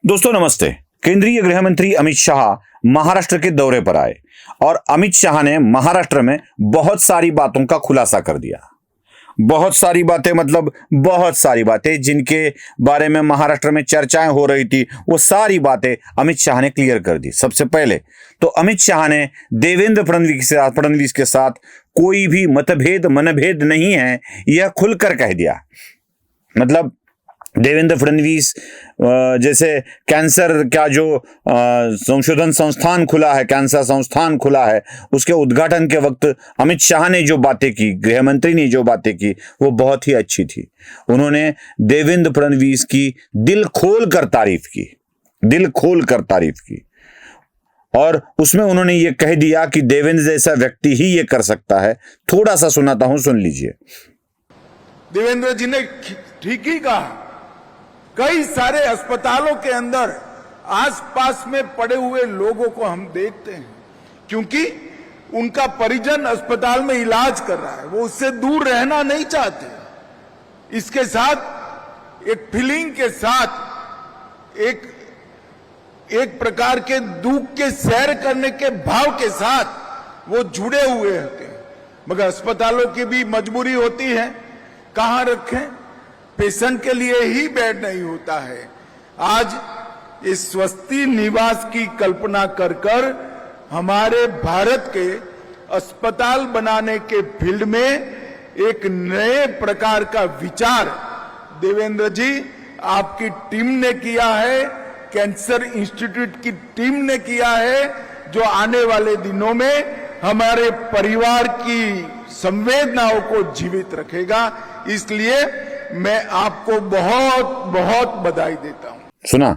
दोस्तों नमस्ते। केंद्रीय गृह मंत्री अमित शाह महाराष्ट्र के दौरे पर आए और अमित शाह ने महाराष्ट्र में बहुत सारी बातों का खुलासा कर दिया। बहुत सारी बातें मतलब बहुत सारी बातें जिनके बारे में महाराष्ट्र में चर्चाएं हो रही थी, वो सारी बातें अमित शाह ने क्लियर कर दी। सबसे पहले तो अमित शाह ने देवेंद्र फडणवीस के साथ कोई भी मनभेद नहीं है, यह खुलकर कह दिया। मतलब देवेंद्र फडणवीस जैसे कैंसर का जो संशोधन संस्थान खुला है, कैंसर संस्थान खुला है, उसके उद्घाटन के वक्त अमित शाह ने जो बातें की, गृह मंत्री ने जो बातें की, वो बहुत ही अच्छी थी। उन्होंने देवेंद्र फडणवीस की दिल खोल कर तारीफ की और उसमें उन्होंने ये कह दिया कि देवेंद्र जैसा व्यक्ति ही ये कर सकता है। थोड़ा सा सुनाता हूं, सुन लीजिए। देवेंद्र जी ने ठीक ही कहा। कई सारे अस्पतालों के अंदर आसपास में पड़े हुए लोगों को हम देखते हैं, क्योंकि उनका परिजन अस्पताल में इलाज कर रहा है, वो उससे दूर रहना नहीं चाहते। इसके साथ एक फीलिंग के साथ एक प्रकार के दुख के सैर करने के भाव के साथ वो जुड़े हुए होते हैं। मगर अस्पतालों की भी मजबूरी होती है, कहां रखें, पेशेंट के लिए ही बेड नहीं होता है। आज इस स्वस्ति निवास की कल्पना कर हमारे भारत के अस्पताल बनाने के फील्ड में एक नए प्रकार का विचार देवेंद्र जी आपकी टीम ने किया है, कैंसर इंस्टीट्यूट की टीम ने किया है, जो आने वाले दिनों में हमारे परिवार की संवेदनाओं को जीवित रखेगा। इसलिए मैं आपको बहुत बहुत बधाई देता हूं। सुना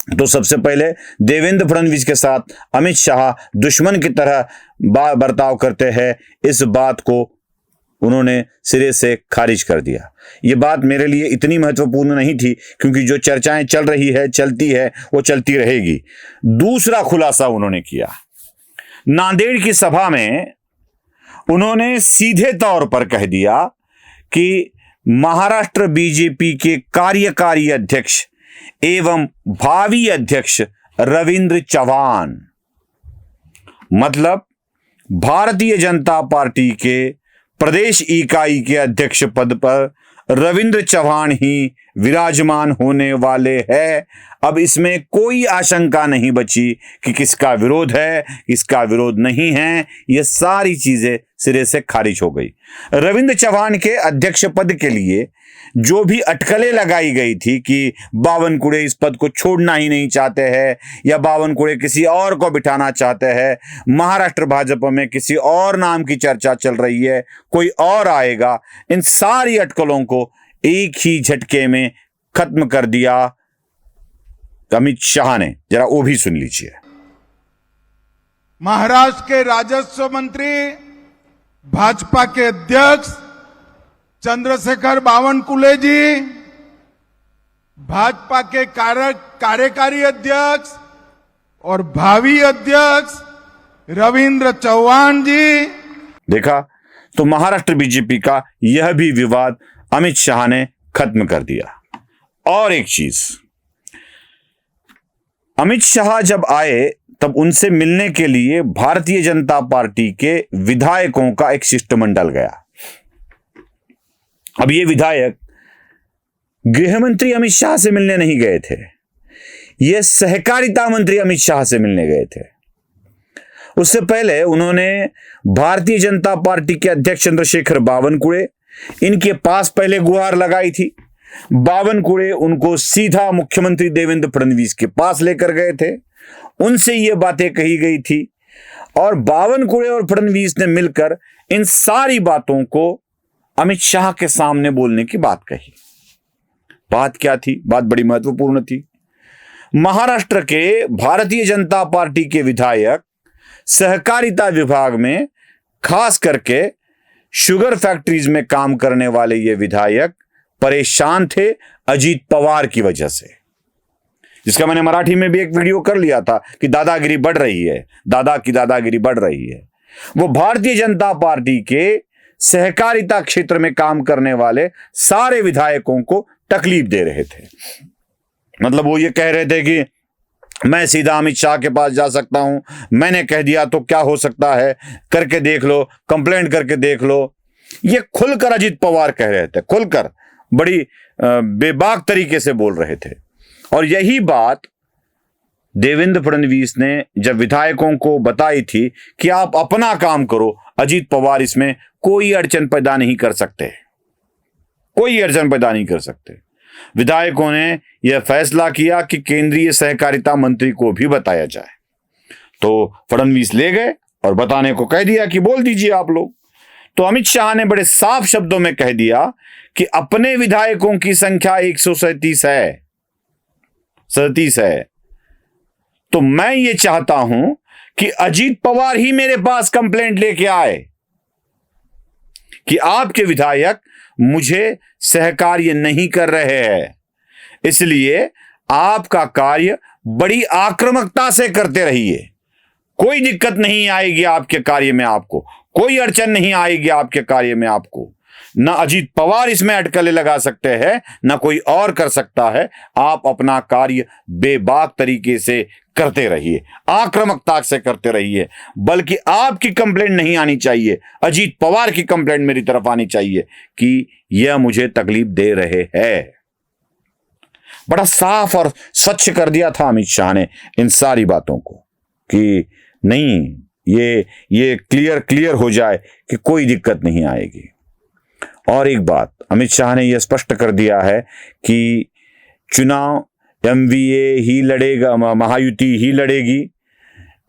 तो सबसे पहले देवेंद्र फडणवीस के साथ अमित शाह दुश्मन की तरह बर्ताव करते हैं, इस बात को उन्होंने सिरे से खारिज कर दिया। यह बात मेरे लिए इतनी महत्वपूर्ण नहीं थी, क्योंकि जो चर्चाएं चल रही है, चलती है, वो चलती रहेगी। दूसरा खुलासा उन्होंने किया, नांदेड़ की सभा में उन्होंने सीधे तौर पर कह दिया कि महाराष्ट्र बीजेपी के कार्यकारी अध्यक्ष एवं भावी अध्यक्ष रविंद्र चव्हाण, मतलब भारतीय जनता पार्टी के प्रदेश इकाई के अध्यक्ष पद पर रविंद्र चव्हाण ही विराजमान होने वाले हैं। अब इसमें कोई आशंका नहीं बची कि किसका विरोध है, किसका विरोध नहीं है। ये सारी चीजें सिरे से खारिज हो गई। रविंद्र चव्हाण के अध्यक्ष पद के लिए जो भी अटकलें लगाई गई थी कि बावनकुळे इस पद को छोड़ना ही नहीं चाहते हैं या बावनकुळे किसी और को बिठाना चाहते हैं, महाराष्ट्र भाजपा में किसी और नाम की चर्चा चल रही है, कोई और आएगा, इन सारी अटकलों को एक ही झटके में खत्म कर दिया अमित शाह ने। जरा वो भी सुन लीजिए। महाराष्ट्र के राजस्व मंत्री, भाजपा के अध्यक्ष चंद्रशेखर बावनकुळे जी, भाजपा के कार्यकारी अध्यक्ष और भावी अध्यक्ष रविंद्र चव्हाण जी। देखा तो महाराष्ट्र बीजेपी का यह भी विवाद अमित शाह ने खत्म कर दिया। और एक चीज, अमित शाह जब आए तब उनसे मिलने के लिए भारतीय जनता पार्टी के विधायकों का एक शिष्टमंडल गया। अब ये विधायक गृह मंत्री अमित शाह से मिलने नहीं गए थे, ये सहकारिता मंत्री अमित शाह से मिलने गए थे। उससे पहले उन्होंने भारतीय जनता पार्टी के अध्यक्ष चंद्रशेखर बावनकुळे, इनके पास पहले गुहार लगाई थी। बावनकुळे उनको सीधा मुख्यमंत्री देवेंद्र फडणवीस के पास लेकर गए थे, उनसे ये बातें कही गई थी और बावनकुळे और फडणवीस ने मिलकर इन सारी बातों को अमित शाह के सामने बोलने की बात कही। बात क्या थी? बात बड़ी महत्वपूर्ण थी। महाराष्ट्र के भारतीय जनता पार्टी के विधायक सहकारिता विभाग में, खास करके शुगर फैक्ट्रीज में काम करने वाले ये विधायक परेशान थे अजीत पवार की वजह से, जिसका मैंने मराठी में भी एक वीडियो कर लिया था कि दादागिरी बढ़ रही है, दादागिरी बढ़ रही है। वो भारतीय जनता पार्टी के सहकारिता क्षेत्र में काम करने वाले सारे विधायकों को तकलीफ दे रहे थे। मतलब वो ये कह रहे थे कि मैं सीधा अमित शाह के पास जा सकता हूं, मैंने कह दिया तो क्या हो सकता है, करके देख लो, कंप्लेंट करके देख लो। ये खुलकर अजीत पवार कह रहे थे, खुलकर बड़ी बेबाक तरीके से बोल रहे थे। और यही बात देवेंद्र फडणवीस ने जब विधायकों को बताई थी कि आप अपना काम करो, अजीत पवार इसमें कोई अड़चन पैदा नहीं कर सकते, कोई अड़चन पैदा नहीं कर सकते। विधायकों ने यह फैसला किया कि केंद्रीय सहकारिता मंत्री को भी बताया जाए, तो फडणवीस ले गए और बताने को कह दिया कि बोल दीजिए आप लोग। तो अमित शाह ने बड़े साफ शब्दों में कह दिया कि अपने विधायकों की संख्या 137 है, तो मैं ये चाहता हूं कि अजीत पवार ही मेरे पास कंप्लेंट लेके आए कि आपके विधायक मुझे सहकार्य नहीं कर रहे हैं, इसलिए आपका कार्य बड़ी आक्रामकता से करते रहिए, कोई दिक्कत नहीं आएगी आपके कार्य में, आपको कोई अड़चन नहीं आएगी आपके कार्य में। आपको ना अजीत पवार इसमें अटकलें लगा सकते हैं, ना कोई और कर सकता है। आप अपना कार्य बेबाक तरीके से करते रहिए, आक्रामकता से करते रहिए, बल्कि आपकी कंप्लेंट नहीं आनी चाहिए, अजीत पवार की कंप्लेंट मेरी तरफ आनी चाहिए कि यह मुझे तकलीफ दे रहे हैं। बड़ा साफ और स्वच्छ कर दिया था अमित शाह ने इन सारी बातों को कि नहीं, ये क्लियर हो जाए कि कोई दिक्कत नहीं आएगी। और एक बात अमित शाह ने यह स्पष्ट कर दिया है कि चुनाव एमवीए ही लड़ेगा, महायुति ही लड़ेगी,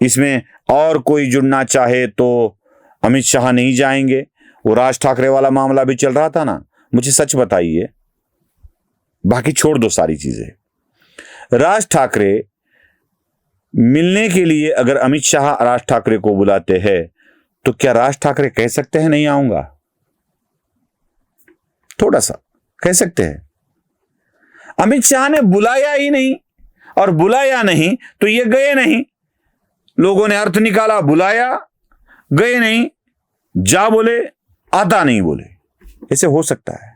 इसमें और कोई जुड़ना चाहे तो अमित शाह नहीं जाएंगे। वो राज ठाकरे वाला मामला भी चल रहा था ना, मुझे सच बताइए, बाकी छोड़ दो सारी चीजें। राज ठाकरे मिलने के लिए अगर अमित शाह राज ठाकरे को बुलाते हैं तो क्या राज ठाकरे कह सकते हैं नहीं आऊंगा? थोड़ा सा कह सकते हैं। अमित शाह ने बुलाया ही नहीं, और बुलाया नहीं तो ये गए नहीं। लोगों ने अर्थ निकाला, बुलाया, गए नहीं, जा बोले, आता नहीं बोले। ऐसे हो सकता है।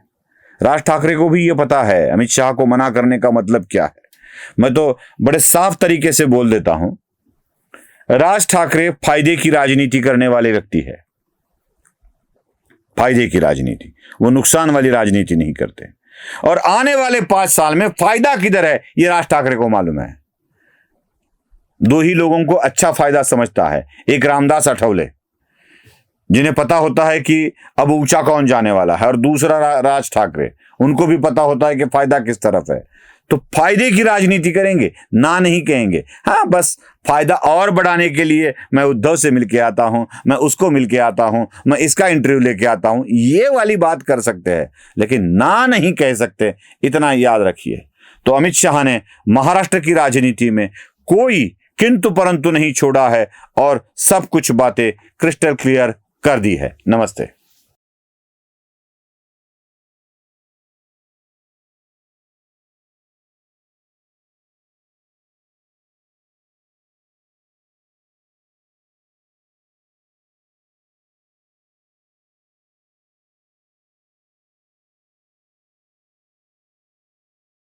राज ठाकरे को भी ये पता है अमित शाह को मना करने का मतलब क्या है। मैं तो बड़े साफ तरीके से बोल देता हूं, राज ठाकरे फायदे की राजनीति करने वाले व्यक्ति है, फायदे की राजनीति, वो नुकसान वाली राजनीति नहीं करते। और आने वाले 5 साल में फायदा किधर है ये राज ठाकरे को मालूम है। दो ही लोगों को अच्छा फायदा समझता है, एक रामदास अठौले जिन्हें पता होता है कि अब ऊंचा कौन जाने वाला है, और दूसरा राज ठाकरे, उनको भी पता होता है कि फायदा किस तरफ है। तो फायदे की राजनीति करेंगे, ना नहीं कहेंगे। हाँ, बस फायदा और बढ़ाने के लिए मैं उद्धव से मिलके आता हूं, मैं उसको मिलके आता हूं, मैं इसका इंटरव्यू लेके आता हूं, ये वाली बात कर सकते हैं, लेकिन ना नहीं कह सकते, इतना याद रखिए। तो अमित शाह ने महाराष्ट्र की राजनीति में कोई किंतु परंतु नहीं छोड़ा है और सब कुछ बातें क्रिस्टल क्लियर कर दी है। नमस्ते।